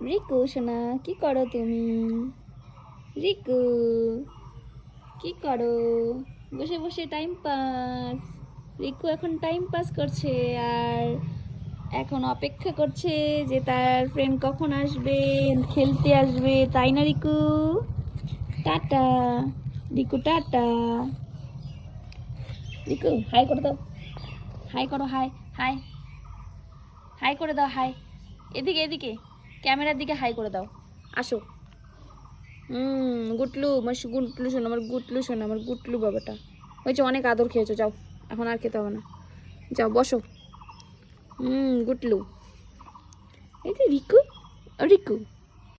রিকু সোনা কি করো তুমি? রিকু কি করো? বসে বসে টাইম পাস। রিকু এখন টাইম পাস করছে আর এখন অপেক্ষা করছে যে তার ফ্রেন্ড কখন আসবে, খেলতে আসবে, তাই না Riku? Tata Riku, tata. Riku high করে দাও, হাই করো, হাই হাই হাই করে দাও, হাই। এদিকে এদিকে ক্যামেরার দিকে হাই করে দাও, আসো। গুটলু আমার গুটলু শোনো, আমার গুটলু শোনো, আমার গুটলু বাবাটা। হয়েছে, অনেক আদর খেয়েছো, যাও এখন আর খেতে হবে না, যাও বসো। গুটলু। এই যে রিকু, রিকু